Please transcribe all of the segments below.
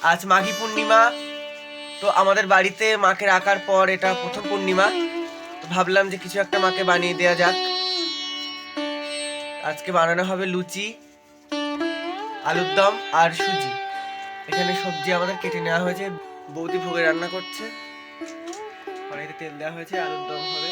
আজ মাঘী পূর্ণিমা। তো আমাদের বাড়িতে মাকে রাখার পর এটা প্রথম পূর্ণিমা, তো ভাবলাম যে কিছু একটা মাকে বানিয়ে দেওয়া যাক। আজকে বানানো হবে লুচি, আলুর দম আর সুজি। এখানে সবজি আমাদের কেটে নেওয়া হয়েছে, বৌদি ভোগে রান্না করছে, কড়াইতে তেল দেওয়া হয়েছে, আলুর দম হবে।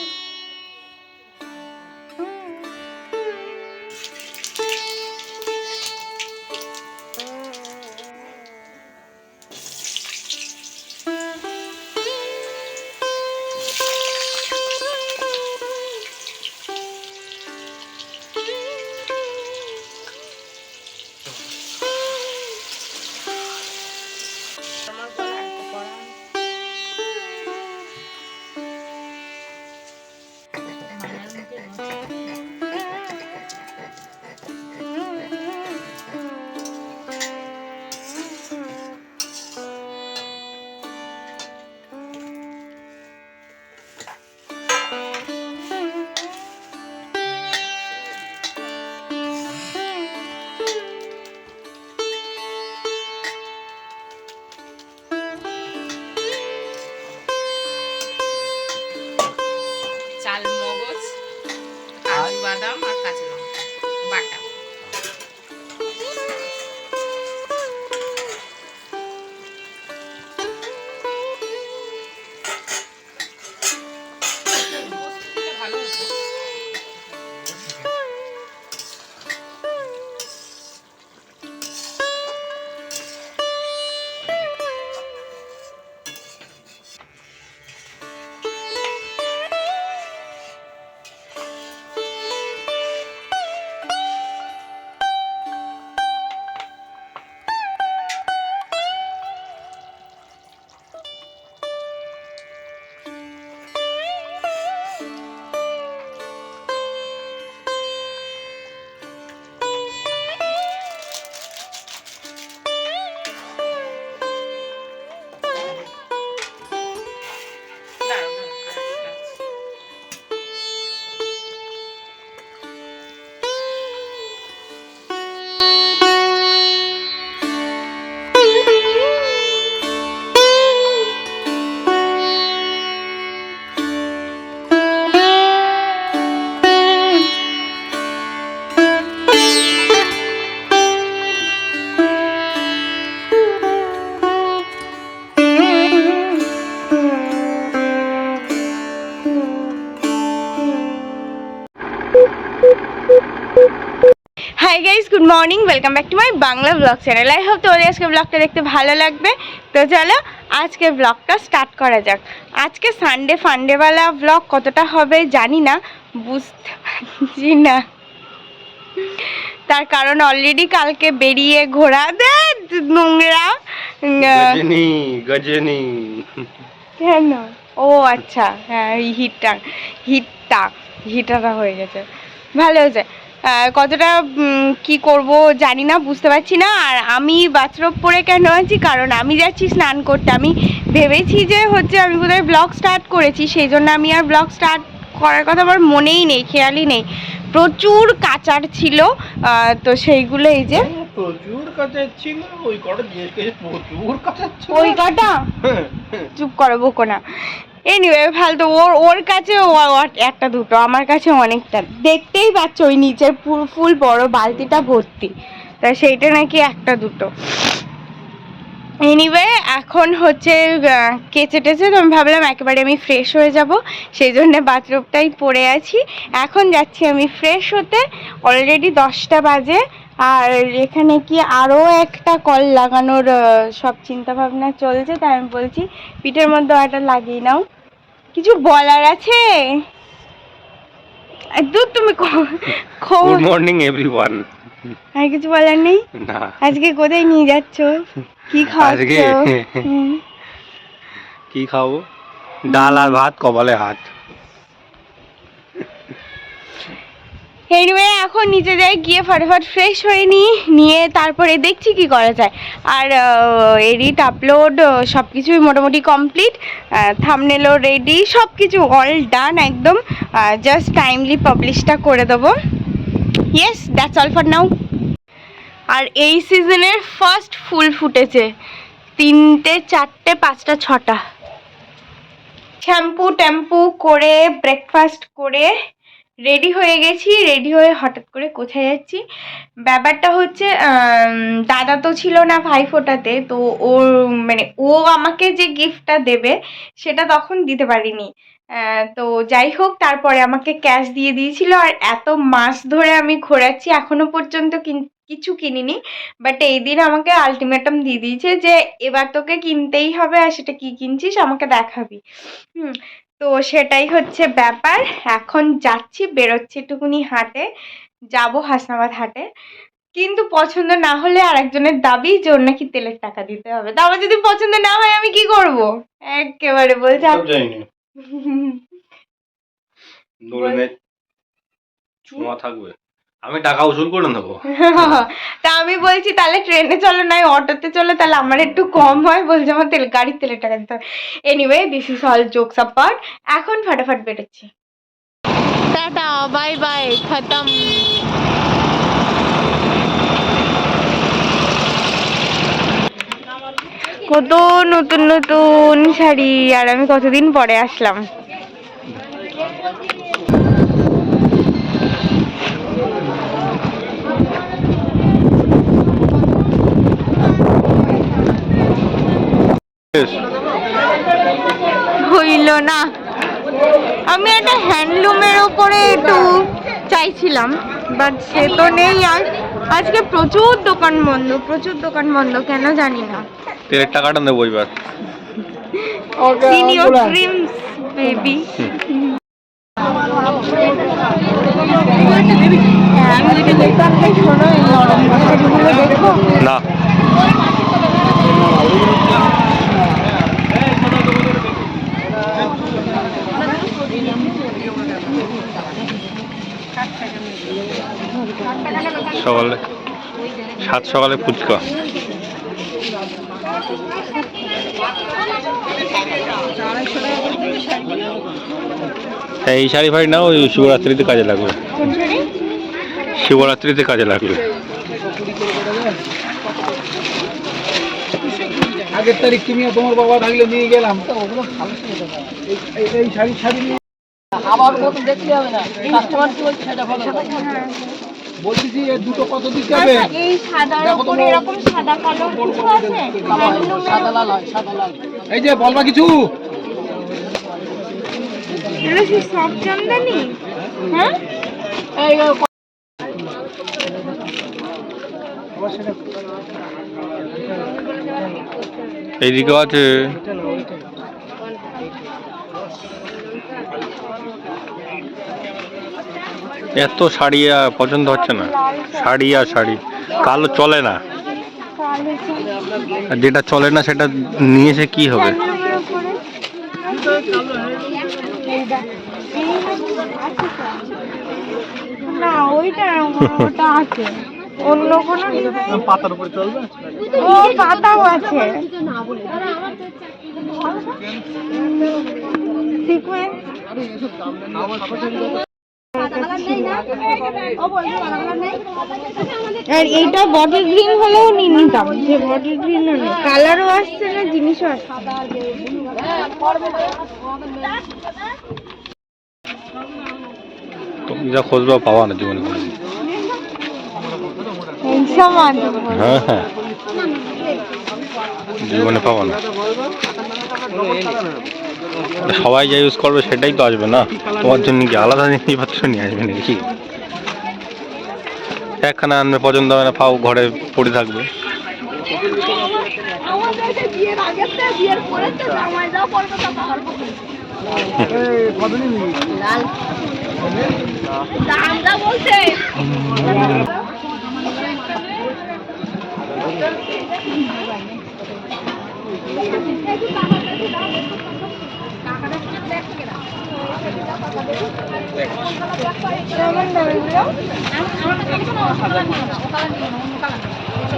চাল মগজ, কাজু বাদাম আর কাঁচা লঙ্কা বাটা। ভালো হতো। Hi guys, good morning, welcome back to my Bangla blog channel. I hope তোমাদের আজকে ব্লগটা দেখতে ভালো লাগবে। তো চলো আজকে ব্লগটা স্টার্ট করা যাক। আজকে সানডে ফান্ডেওয়ালা ব্লগ কতটা হবে জানি না, বুঝতে পারছি না, তার কারণ অলরেডি কালকে বেরিয়ে ঘোরা নোংরা গজনি কেন, ও আচ্ছা, হ্যাঁ হিটটা হয়ে গেছে, ভালো হয়েছে। কতটা কি করব জানি না, বুঝতে পারছি না। আর আমি বাথরুম পরে কেন আছি, কারণ আমি যাচ্ছি স্নান করতে। আমি ভেবেছি যে আমি বোধহয় ব্লগ স্টার্ট করেছি, সেই জন্য আমি আর ব্লগ স্টার্ট করার কথা আমার মনেই নেই, খেয়ালই নেই। প্রচুর কাচার ছিল, তো সেইগুলো এই যে প্রচুর কাঁচা ছিল, ওই কটা জিনিস প্রচুর কাঁচা ছিল। ওই কটা চুপ করো, বকো না। এনিওয়ে ফালতু, ওর কাছে একটা দুটো, আমার কাছে অনেকটা। দেখতেই পাচ্ছ ওই নিচের ফুল বড় বালতিটা ভর্তি, তা সেইটা নাকি একটা দুটো। এনিওয়ে এখন কেচে টেচে, তো আমি ভাবলাম একেবারে আমি ফ্রেশ হয়ে যাব, সেই জন্য বাথরুমটাই পরে আছি। এখন যাচ্ছি আমি ফ্রেশ হতে, অলরেডি 10টা বাজে। আর এখানে কি আরও একটা কল লাগানোর সব চিন্তা ভাবনা চলছে, তাই আমি বলছি পিঠের মধ্যে একটা লাগিয়ে নাও। কিছু বলার আছে? তুমি গুড মর্নিং এভরিওয়ান। আর কিছু বলার নেই? না। আজকে কোথায় নিয়ে যাচ্ছ, কি খাওয়াচ্ছ? কি খাবো? ডাল আর ভাত, কপালে হাত। এনিওয়ে এখন নিচে যাই, গিয়ে ফটাফট ফ্রেশ হয়ে নিয়ে তারপরে দেখছি কি করা যায়। আর এডিট আপলোড সব কিছুই মোটামুটি কমপ্লিট, থাম্বনেলও রেডি, সব কিছু অল ডান একদম। জাস্ট টাইমলি পাবলিশটা করে দেবো। Yes, that's all for now. আর এই সিজনের ফার্স্ট ফুল ফুটেছে, 3টে 4টে 5টা 6টা। শ্যাম্পু ট্যাম্পু করে ব্রেকফাস্ট করে রেডি হয়ে গেছি। রেডি হয়ে হঠাৎ করে কোথায় যাচ্ছি, ব্যাপারটা হচ্ছে দাদা তো ছিল না ভাইফোঁটাতে, তো ওর মানে ও আমাকে যে গিফটটা দেবে সেটা তখন দিতে পারিনি। তো যাই হোক, তারপরে আমাকে ক্যাশ দিয়ে দিয়েছিল। আর এত মাস ধরে আমি ঘোরাচ্ছি, এখনো পর্যন্ত কিছু কিনিনি, বাট এই দিন আমাকে আলটিমেটাম দিয়ে দিয়েছে যে এবার তোকে কিনতেই হবে, আর সেটা কি কিনছিস আমাকে দেখাবি। তো সেটাই হচ্ছে ব্যাপার। এখন যাচ্ছি, বেরোচ্ছি একটুকুনি হাটে, যাব হাসনাবাদ হাটে। কিন্তু পছন্দ না হলে আরেকজনের দাবি যে ওর নাকি তেলের টাকা দিতে হবে। তা আমার যদি পছন্দ না হয় আমি কি করব? একেবারে বলছে থাকবে, আমি টাকা উসুল করে নেবো। তা আমি বলছি তাহলে ট্রেনে চলো, নাই অটোতে চলো, তাহলে আমার একটু কম হয়। বলছে আমার গাড়ির তেলের টাকা দিতে হবে। Anyway, this is all jokes apart. এখন ফাটাফাট বেরোচ্ছি। টাটা, বাই বাই, খতম। কত নতুন নতুন শাড়ি, আর আমি কতদিন পরে আসলাম। হইল না। আমি একটা হ্যান্ডলুমের ওপরে একটু চাইছিলাম, বাট সে তো নেই। আর আজকে প্রচুর দোকান বন্ধ, কেন জানি না। তেলের টাকাটা নেবো এবার। In your dreams, baby. না, সকালে 7 সকালে ফুচকা। এই শাড়ি ফাড়ি না, ওই শিবরাত্রিতে কাজে লাগবে। শিবরাত্রিতে কাজে লাগবে। আগের তারিখ তুমি তোমার বাবা থাকলে নিয়ে গেলাম তো, ওগুলো ভালো ছিল না। এই শাড়ি আবার মতন দেখতে হবে না, কাস্টমার কি বলছে সেটা ভালো। বলছি যে এই দুটো কত দিতে হবে? এই সাদার উপরে এরকম সাদা কালো কিছু আছে, সাদা লাল হয়, সাদা লাল। এই যে বলবা কিছু, এটা কি সব জামদানি? হ্যাঁ, এই এইদিকেও আছে। এত শাড়ি পছন্দ হচ্ছে না। শাড়ি আর শাড়ি, কালো চলে না। আর যেটা চলে না সেটা নিয়ে এসে কি হবে? না ওইটা ওটা আছে, অন্য কোনো পাতার উপরে চলবে। ও পাতাও আছে, সিকোয়েন্স। আর এইটা বটল গ্রিন হলেও নিয়ে নিতাম, যে বটল গ্রিন হলে কালারও আসছে না, জিনিসও আসছে। তুমি যা খুঁজবা পাওয়া না জীবনে। হ্যাঁ হ্যাঁ, জীবনে পাওয়া না। সবাই যা ইউজ করবে সেটাই তো আসবে না। তোমার জন্য কি আলাদা জিনিসপত্র নিয়ে আসবে নাকি? একখানা আনবে, পছন্দ হবে না, পাও ঘরে পড়ে থাকবে।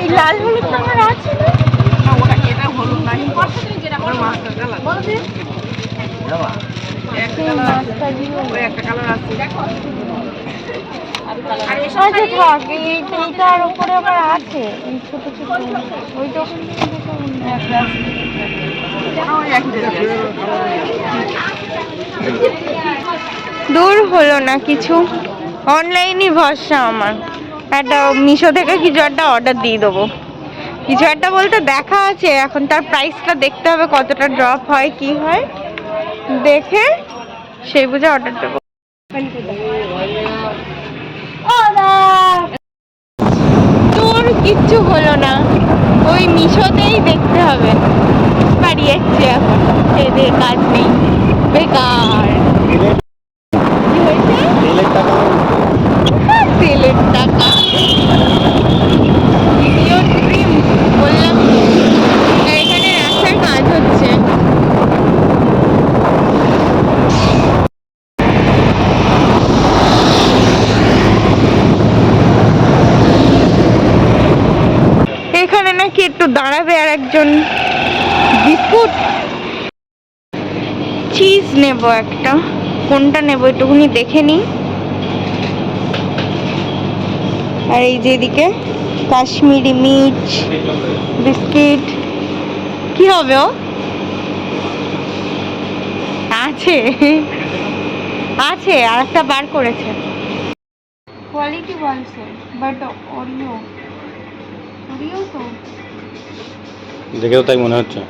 এই লাল হলুদ কালার আছে না? এটা হলুদ না, যেটা মাস্টার কালার, একটা কালার আছে। আচ্ছা থাক, এইটার উপরে আবার আছে এই ছোট ছোট ওই দোকান দূর হলো না কিছু। অনলাইনই ভরসা আমার, একটা মিশো থেকে কিছু একটা অর্ডার দিয়ে দেবো। কিছু একটা বলতে দেখা আছে, এখন তার প্রাইসটা দেখতে হবে কতটা ড্রপ হয় কি হয়, দেখে সেই বুঝে অর্ডার দেবো। তোর কিচ্ছু হলো না, ওই মিশোতেই দেখতে হবে। বাড়ি যাচ্ছি এখন, এদের কাজ নেই, বেকার। কি হয়েছে? তেলের টাকা Your dream, বললাম তো। আর এখানে রাস্তার কাজ হচ্ছে। এখানে নাকি একটু দাঁড়াবে আর একজন। বিস্কুট, চিজ নেব একটা, কোনটা নেব একটুখানি দেখে নিই। আর এই যেদিকে কাশ্মীরি মির্চ বিস্কিট, কি হবে ও? আছে আছে, আর একটা বার করেছে। কোয়ালিটি বলছে বাট অরিও অরিও তো দেখেও তাই মনে হচ্ছে।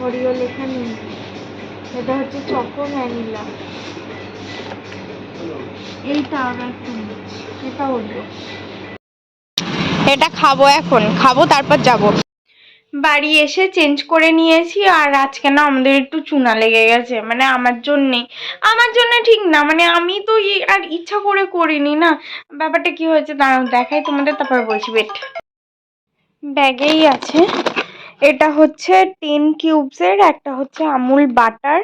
অরিও লেখা নেই, এটা হচ্ছে চকো ভ্যানিলা। এইটা আবার একটা এটা অরিও। এটা খাবো, এখন খাবো তারপর যাব। বাড়ি এসে চেঞ্জ করে নিয়েছি, আর আজকে না আমাদের একটু চুনা লেগে গেছে, মানে আমার জন্য ঠিক না, মানে আমি তো আর ইচ্ছা করে করিনি না। ব্যাপারটা কি হয়েছে দাঁড়াও দেখাই তোমাদের, তারপর বলছি। ওয়েট, ব্যাগেই আছে। এটা হচ্ছে 10 কিউবসের, একটা হচ্ছে আমুল বাটার,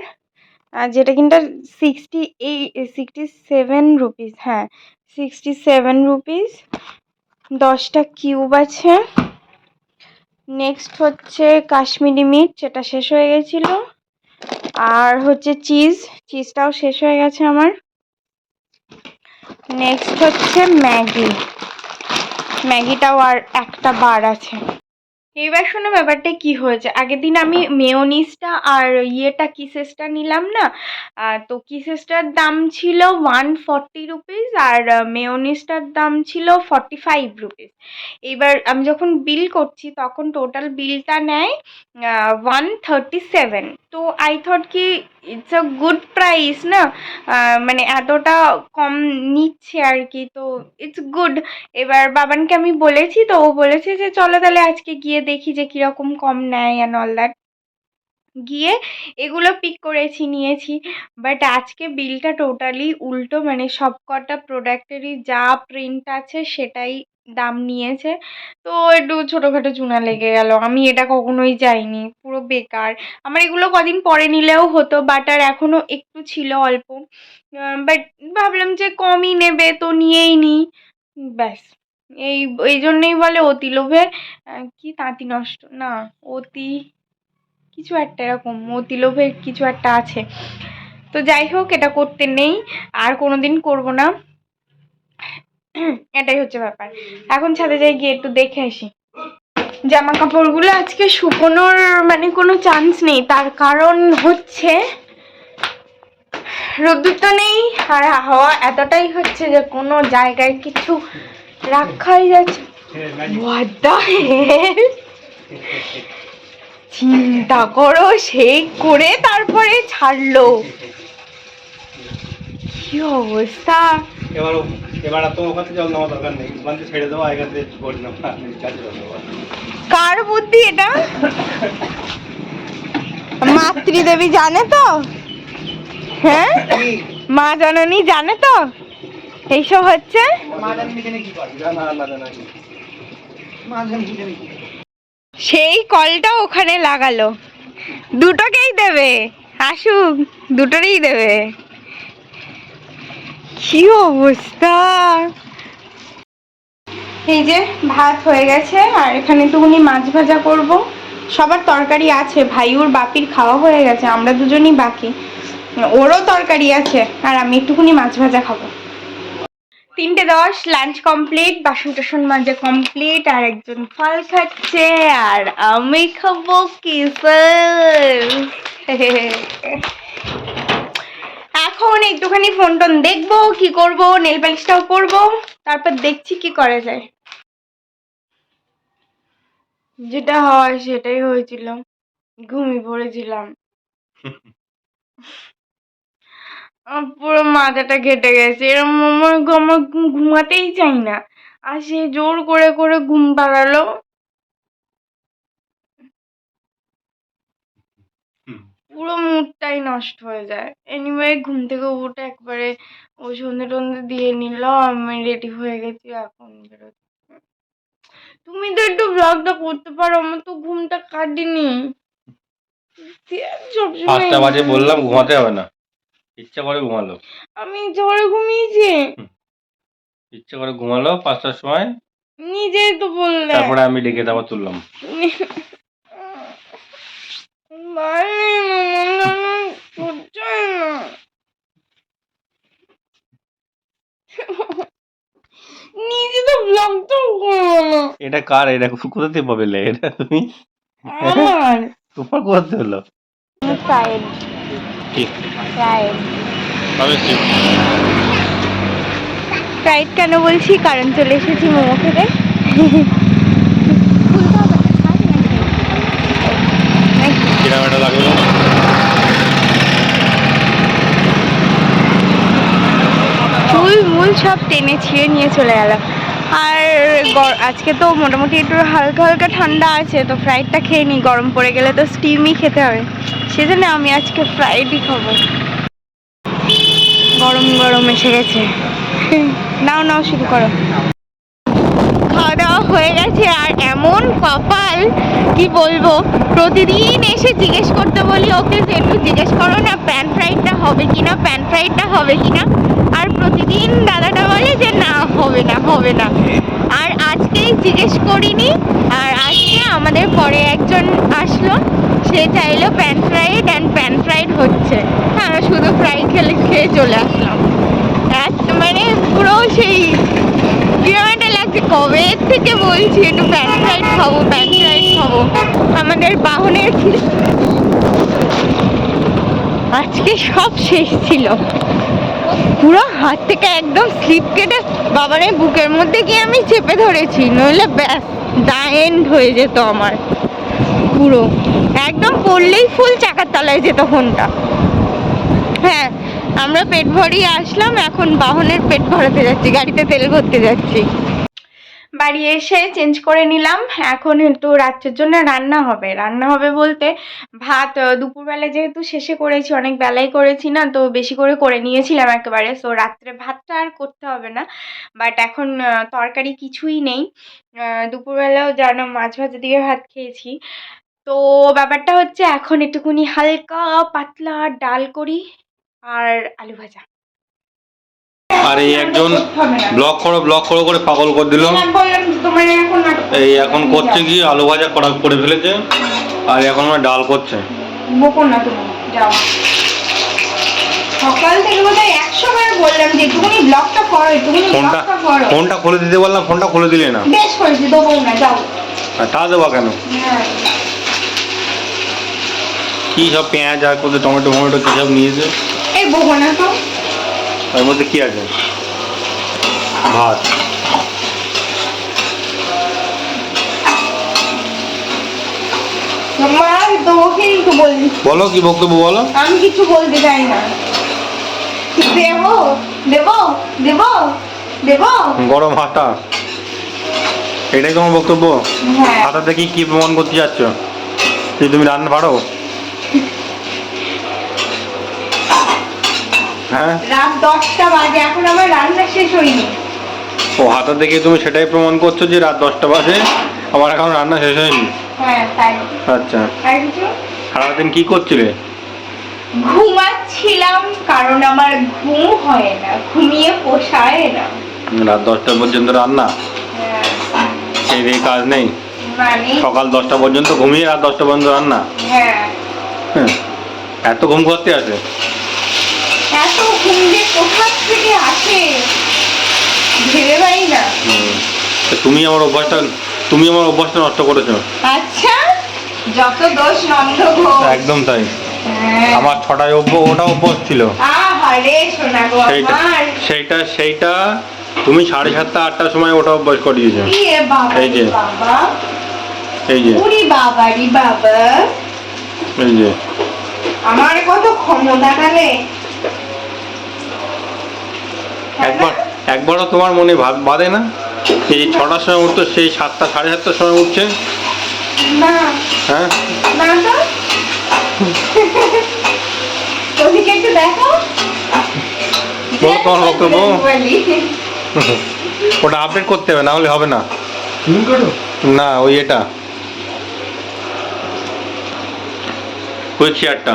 যেটা কিনা 67 রুপিস। হ্যাঁ 67 রুপিস, 10টা কিউব আছে। নেক্সট হচ্ছে কাশ্মীরি মির্চ, এটা শেষ হয়ে গেছিল। আর হচ্ছে চিজটাও শেষ হয়ে গেছে আমার। নেক্সট হচ্ছে ম্যাগিটাও আর একটা বার আছে। এইবার শোনো ব্যাপারটা কি হয়েছে। আগের দিন আমি মেয়োনিজটা আর কিসেসটা নিলাম না, তো কিসেসটার দাম ছিল 140 রুপিস আর মেয়োনিজটার দাম ছিল 45 রুপিস। এইবার আমি যখন বিল করছি তখন টোটাল বিলটা নেয় 137। তো আই থট কি ইটস আ গুড প্রাইস না, মানে এতটা কম নিচ্ছে আর কি, তো ইটস গুড। এবার বাবানকে আমি বলেছি, তো ও বলেছে যে চলো তাহলে আজকে গিয়ে দেখি যে কিরকম কম নেয় অ্যান্ড অল দ্যাট। গিয়ে এগুলো পিক করেছি, নিয়েছি। বাট আজকে বিলটা টোটালি উল্টো, মানে সব কটা প্রোডাক্টেরই যা প্রিন্ট আছে সেটাই দাম নিয়েছে। তো একটু ছোটোখাটো চুনা লেগে গেল, আমি এটা কখনোই চাইনি, পুরো বেকার। আমার এগুলো কদিন পরে নিলেও হতো, বাটার এখনও একটু ছিল অল্প, বাট ভাবলাম যে কমই নেবে তো নিয়েই নিই, ব্যাস। এই জন্যই বলে অতি লোভে কি তাঁতি নষ্ট, না অতি কিছু একটা, এরকম অতি লোভে কিছু একটা আছে। তো যাই হোক, এটা করতে নেই, আর কোনোদিন করব না, এটাই হচ্ছে ব্যাপার। এখন ছাদে যাই, গিয়ে একটু দেখে আসি। জামা কাপড়গুলো আজকে শুকোনোর মানে কোনো চান্স নেই, তার কারণ হচ্ছে রোদ্দুর তো নেই, আর হাওয়া এতটাই হচ্ছে যে কোনো জায়গায় কিছু রাখাই যাচ্ছে। What the hell? চিন্তা করো, সেই করে তারপরে ছাড়লো, কি অবস্থা। এবার তো ওখানে জল নেওয়া দরকার নেই, মানে ছেড়ে দেওয়া এখান থেকে করে নেওয়া। কার বুদ্ধি এটা? মাতৃদেবী জানে তো, হ্যাঁ মা জননী জানে তো এইসব হচ্ছে। সেই কলটা ওখানে লাগালো, দুটোকেই দেবে, আসুক দুটোরই দেবে। কি অবস্থা। এই যে ভাত হয়ে গেছে, আর এখানে একটুখানি মাছ ভাজা করব। সবার তরকারি আছে, ভাইউর বাপির খাওয়া হয়ে গেছে, আমরা দুজনই বাকি। ওরও তরকারি আছে আর আমি একটুখানি মাছ ভাজা খাবো। 3:10 লাঞ্চ কমপ্লিট, বাসন টাসন মাজা কমপ্লিট, আর একজন ফল খাচ্ছে আর আমি খাবো কিসের। এখন একটুখানি ফোন টোন দেখবো, কি করব, নেল পালিশটাও করবো, তারপর দেখছি কি করা যায়। যেটা হয় সেটাই হয়েছিল, ঘুমিয়ে পড়েছিলাম। পুরো মাথাটা কেটে গেছে, এরকম আমার ঘুমাতেই চাই না, আর সে জোর করে করে ঘুম পাড়ালো। পুরো মুডটাই নষ্ট হয়ে যায়। এনিওয়ে ঘুম থেকে উঠে একবারে ওই সন্ধে টন্ধে দিয়ে নিলাম, আমি রেডি হয়ে গেছি, এখন বেরোচ্ছি। তুমি তো একটু ব্লগটা করতে পারো, আমার তো ঘুমটা কাটেনি। 5টা বাজে বললাম ঘুমাতে হবে না, ইচ্ছা করে ঘুমালো। আমি ইচ্ছা করে ঘুমিয়েছি, ইচ্ছা করে ঘুমালো 5টার সময়, নিজেই তো বললে। তারপরে আমি ডেকে তারপর তুললাম। নিজে তো ব্লগ তো করবো না। এটা কার? এটা কোথা থেকে পাবে? এটা তুমি আমার তোমার কোথা হলো? ফ্রাইড ঠিক ফ্রাইড তবে ঠিক। ফ্রাইড কেন বলছি, কারণ চলে এসেছি মোমো খেতে। কিরম একটা লাগলো? চুল মুল সব টেনে ছিঁড়ে নিয়ে চলে গেল। আর আজকে তো মোটামুটি একটু হালকা হালকা ঠান্ডা আছে, তো ফ্রাইডটা খেয়ে নিই, গরম পড়ে গেলে তো স্টিমই খেতে হবে, সেজন্য আমি আজকে ফ্রাইডই খাবো। গরম গরম এসে গেছে, নাও নাও শুরু করো। খাওয়া দাওয়া হয়ে গেছে, আর এমন কপাল কি বলবো, প্রতিদিন এসে জিজ্ঞেস করতে বলি ওকে যে একটু জিজ্ঞেস করো না প্যান ফ্রাইডটা হবে কিনা, প্যান ফ্রাইডটা হবে কিনা, আর প্রতিদিন দাদাটা বলে যে না হবে না হবে না। আর আজকেই জিজ্ঞেস করিনি, আর আজকে আমাদের পরে একজন আসলো, সে চাইলো pan fried, and pan fried হচ্ছে, আমরা শুধু ফ্রাই খেয়ে চলে আসলাম। মানে পুরো সেই কিরকম লাগছে, কবে থেকে বলছি একটু প্যান ফ্রাইড খাবো প্যান ফ্রাইড খাবো। আমাদের বাহনের আজকে সব শেষ ছিল, পুরো হাত থেকে একদম স্লিপ কেটে বাবারের বুকের মধ্যে গিয়ে আমি চেপে ধরেছি, নইলে ব্যাস দা এন্ড হয়ে যেত আমার। পুরো একদম পড়লেই ফুল চাকার তলায় যেত ফোনটা। হ্যাঁ, আমরা পেট ভরিয়ে আসলাম, এখন বাহনের পেট ভরাতে যাচ্ছি, গাড়িতে তেল ভরতে যাচ্ছি। বাড়ি এসে চেঞ্জ করে নিলাম, এখন একটু রাত্রের জন্য রান্না হবে বলতে ভাত দুপুরবেলা যেহেতু শেষে করেছি, অনেক বেলায় করেছি না, তো বেশি করে নিয়েছিলাম একেবারে, সো রাত্রে ভাতটা আর করতে হবে না। বাট এখন তরকারি কিছুই নেই, দুপুরবেলাও যেন মাছ ভাজা দিয়ে ভাত খেয়েছি, তো ব্যাপারটা হচ্ছে এখন একটুখানি হালকা পাতলা ডাল করি আর আলু ভাজা। আর এই একজন ব্লগ করো করে পাগল করে দিল। এই এখন করছে কি আলু ভাজা করে ফেলেছে, আর এখন আমার ডাল করছে। বকো না তুমি, যাও। সকাল থেকে বোধহয় 100 বার বললাম যে একটুখানি ব্লগটা করো, একটুখানি ব্লগটা করো। ফোনটা খুলে দিতে বললাম, ফোনটা খুলে দিলে না। বেশ করেছি, দেবো না, যাও। আর তা দেবা কেন? হ্যাঁ, কি সব পেঁয়াজ আর কোথায় টমেটো কি সব নিয়েছে। এই বকো না তো। তার মধ্যে কি আছে? ভাত। আমার তোমাকে একটু বলি। বলো কি বক্তব্য বলো। আমি কিছু বলতে চাই না। দেবো দেবো দেবো দেবো গরম হাতা, এটাই তোমার বক্তব্য? হ্যাঁ। হাতা দেখি কি প্রমাণ করতে যাচ্ছ যে তুমি রান্না পারো? হ্যাঁ, রাত 10টা বাজে, এখন আমার রান্না শেষ হয়নি। ও হাতা দেখে তুমি সেটাই প্রমাণ করছো যে রাত 10টা বাজে আমার এখন রান্না শেষ হয়নি? হ্যাঁ, তাই। আচ্ছা, আর কিছু? সারাদিন কি করছিলে? ঘুমাচ্ছিলাম, কারণ আমার ঘুম হয় না, ঘুমিয়ে পোষায় না। রাত 10টা পর্যন্ত রান্না, হ্যাঁ, সেই দিয়ে কাজ নেই? মানে সকাল 10টা পর্যন্ত ঘুমিয়ে রাত 10টা পর্যন্ত রান্না? হ্যাঁ, হ্যাঁ, এত ঘুম করতে আছে? ঘুম যে কোথা থেকে আসে ভেবে পাই না। তা তুমি আমার অভ্যাসটা নষ্ট করেছো। আচ্ছা, যত দোষ নন্দ ঘোষ। একদম তাই। হ্যাঁ। আমার 6টায় ওটা অভ্যাস ছিল। আহারে সোনা গো আমার। সেইটা তুমি 7:30 8টার সময় ওটা অভ্যাস করিয়েছো। ইয়ে বাবা, এই যে বাবা, এই যে উরি বাবারি বাবা, এই যে আমার কত ক্ষমতা তাহলে। একবারও তোমার মনে বাঁধে না এই 6টার সময় উঠতো, সেই 7টা 7:30টার সময় উঠছে? না হ্যাঁ, না তো ওদিকে একটু দেখো। তোমার বক্তব্য বলি। ওটা আপডেট করতে হবে, না হলে হবে না। না, ওই এটা ওই চেয়ারটা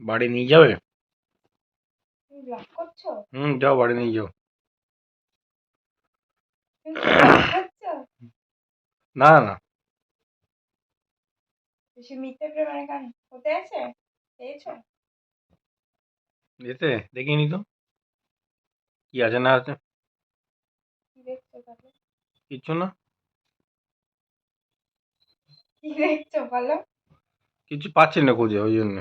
বাড়ি নিয়ে যাবে? ব্লগ করছো? যাও বাড়ি নিয়ে যাও। তুমি কি vlog করছো? না না, সে মিথ্যে প্রেমের গান হতে আছে পেয়েছো? এতে দেখিনি তো কি আছে না আছে। কি দেখছো তাহলে? কিচ্ছু না, কি দেখছো বলো? কিছু পাচ্ছি না খুঁজে, ওই জন্য।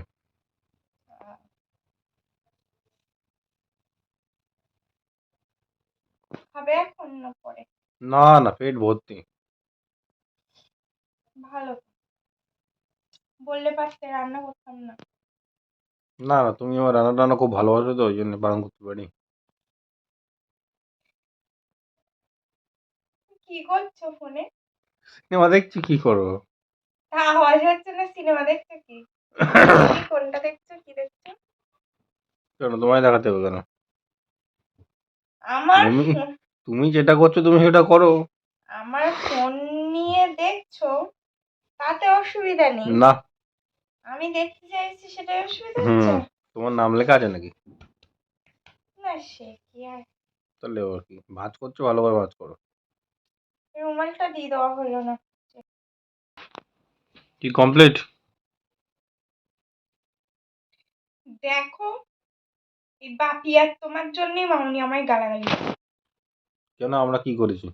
হবে এখন না পরে? না না, পেট ভর্তি। ভালো, বললে পারতে রান্না করতাম না। না না, তুমি আমার রান্না টান্না খুব ভালোবাসো তো, ওই জন্য বারণ করতে পারি। কি করছো ফোনে? সিনেমা দেখছি, কি করবো? তা আওয়াজ হচ্ছে না, সিনেমা দেখছো কি? কি কোনটা দেখছো, কি দেখছো? কেন তোমায় দেখাতে হবে কেন? আমার তুমি তুমি যেটা করছো তুমি সেটা করো। আমার ফোন নিয়ে দেখছো তাতে অসুবিধা নেই, না। আমি দেখতে চাইছি সেটাই অসুবিধা হুম, হচ্ছে। তোমার নাম লেখা আছে নাকি? না সে কি আর, তাহলে ওর কি, ভাঁজ করছো, ভালোভাবে ভাঁজ করো। রুমালটা দিয়ে দেওয়া হলো না। কি কমপ্লিট? দেখো এই বাপি আর তোমার জন্যই মামনি আমায় গালাগালি করে। কেন, আমরা কি করেছি?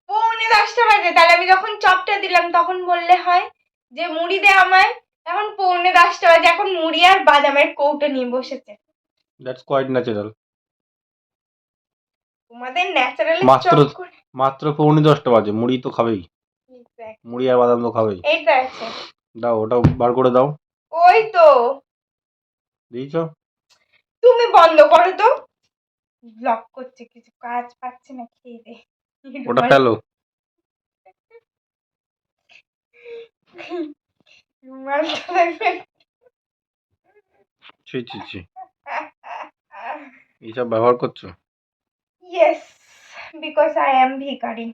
9:45 বাজে, তাহলে আমি যখন চপটা দিলাম তখন বললে হয় যে মুড়ি দে আমায়। এখন 9:45 বাজে, এখন মুড়ি আর বাদামের কৌটো নিয়ে বসেছে। That's quite natural. তোমাদের ন্যাচারালি মাত্র চপ করে। মাত্র 9:45 বাজে, মুড়ি তো খাবেই, মুড়ি আর বাদাম তো খাবেই। এইটা আছে, দাও, ওটা বার করে দাও। ওই তো। দিয়েছো? তুমি বন্ধ করো তো, ব্লক করছে, কিছু কাজ পাচ্ছে না, খেয়ে দে। ওটা ফেলো। ছি ছি ছি, এইসব ব্যবহার করছো? ইয়েস, বিকজ আই এম ভিখারি।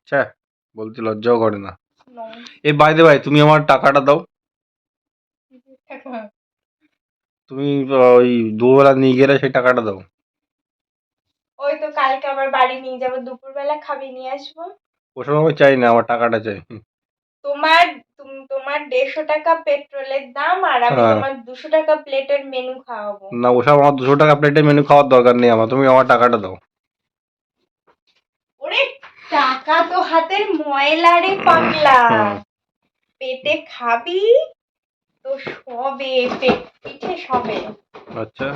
ছ্যা, বলতে লজ্জাও করে না। নো। এই বাই দে ভাই, তুমি আমার টাকাটা দাও। তুমি ওই দুবেলা নিয়ে গেলে সেই টাকাটা দাও। ওই তো কালকে আবার বাড়ি নিয়ে যাবো, দুপুরবেলা খাবি নিয়ে আসবো। ওসব আমি চাই না, আমার টাকাটা চাই। তোমার তোমার 150 টাকা পেট্রোলের দাম, আর আমি হ্যাঁ। তোমার 200 টাকা প্লেটের মেনু খাওয়াবো। না, ওসব আমার 200 টাকা প্লেটের মেনু খাওয়ার দরকার নেই আমার, তুমি আমার টাকাটা দাও। ওরে টাকা তো হাতের ময়লা রে পাগলা, হুম। পেটে খাবি তো সবে, পিঠে সবে। আচ্ছা,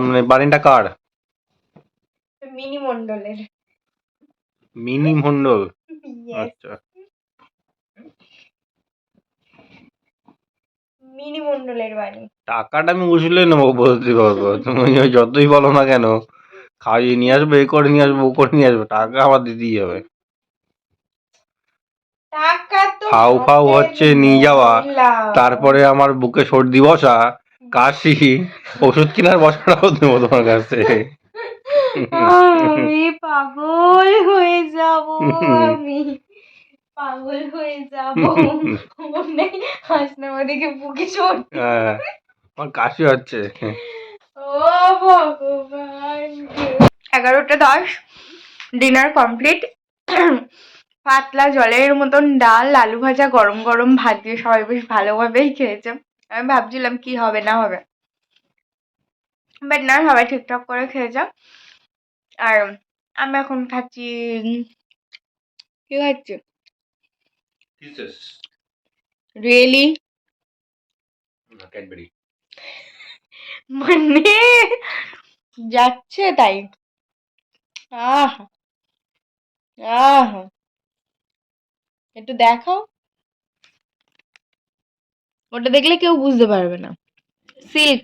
মানে বাড়িটা কার? মিনি মন্ডলের। মিনি মন্ডল? Yes, আচ্ছা, মিনি মন্ডলের বাড়ি। টাকাটা আমি উসলে নেবো বলতে পারবো, তুমি ওই যতই বলো না কেন, খাইয়ে নিয়ে আসবে, এ করে নিয়ে আসবো, ও করে নিয়ে আসবে, টাকা আমার দিতেই হবে। টাকা তো ফাউ ফাউ হাতের হচ্ছে নিয়ে যাওয়া, ময়লা। তারপরে আমার বুকে সর্দি বসা, কাশি, ওষুধ কেনার বসাটাও দেবো তোমার কাছে। আমি পাগল হয়ে যাব, আমি পাগল হয়ে যাব। মনে হাসনা ওদিকে বুকে চোট। হ্যাঁ, আমার কাশি হচ্ছে। ও ভগবান। 11:10, ডিনার কমপ্লিট। পাতলা জলের মতন ডাল, আলু ভাজা, গরম গরম ভাত দিয়ে সবাই বেশ ভালোভাবেই খেয়েছে। আমি ভাবছিলাম কি হবে না হবে, বাট না, সবাই ঠিকঠাক করে খেয়েছে। আর আমি এখন খাচ্ছি, কি খাচ্ছি রিয়েলি, ক্যাডবেরি। মানে যাচ্ছে তাই। আহ আহ একটু দেখাও, ওটা দেখলে কেউ বুঝতে পারবে না। Silk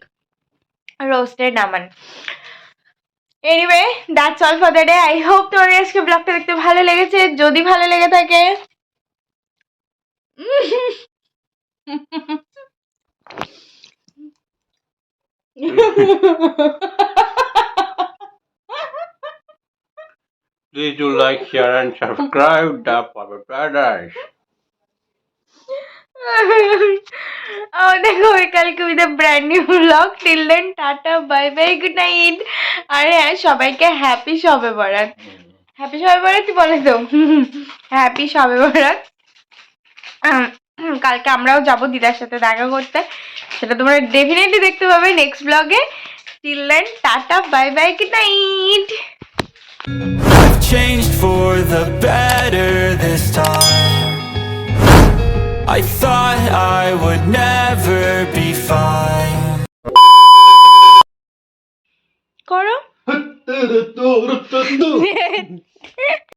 roasted Aman. Anyway, that's all for the day. I hope তোমাদের আজকে ব্লগটা দেখতে ভালো লেগেছে। যদি ভালো লেগে থাকে Please do like, share and subscribe the Puppet Paradise. দেখো কালকে with brand new blog. Till then tata, bye bye, good night. আর হ্যাঁ, সবাইকে হ্যাপি শবে বরাত। হ্যাপি শবে বরাতই বলে তো, হ্যাপি শবে বরাত। কালকে আমরাও যাব দিদার সাথে দেখা করতে, সেটা তোমরা ডেফিনেটলি দেখতে পাবে নেক্সট ব্লগে। Till then tata, bye bye, good night. I've changed for the better this time. I thought I would never be fine. করো